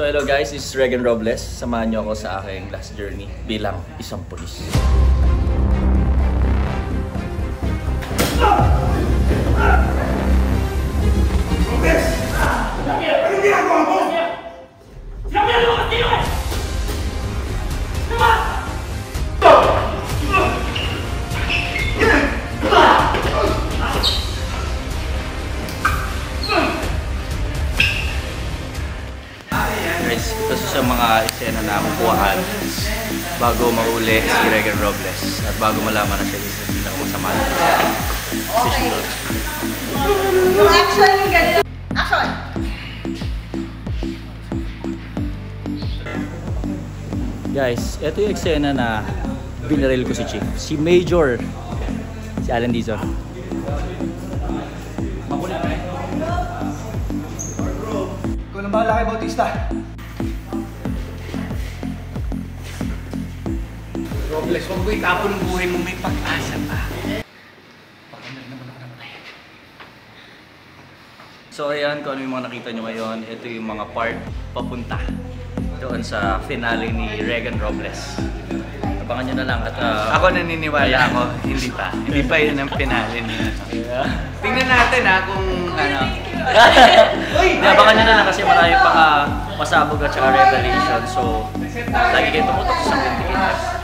So hello guys, this is Regan Robles. Samahan niyo ako sa aking last journey bilang isang pulis. Robles! Ano ginagawa mo? Sinabi mo kasi yun eh! Diba? Guys, ito sa mga eksena na makuhaan bago mahuli si Regan Robles at bago malaman na siya sa pinakamasama na position. Yung action yung ganun. Action! Guys, ito yung eksena na binaril ko si Chief. Si Major. Si Alan Dizon. Ikaw na bahala kay Bautista. Robles, huwag mo itapon ang buhay mo, may pag-asa pa. Pakinggan naman ako ng play. So ayan, kung ano yung mga nakita nyo ngayon, ito yung mga part papunta doon sa finale ni Regan Robles. Abangan nyo na lang at Ako naniniwala ako, hindi pa. Hindi pa yun ang pinali niya. Tingnan natin kung ano. Abangan nyo na lang kasi marami pa pasabog at saka revelation. So, lagi kayo tumutok sa Windy Kingdom.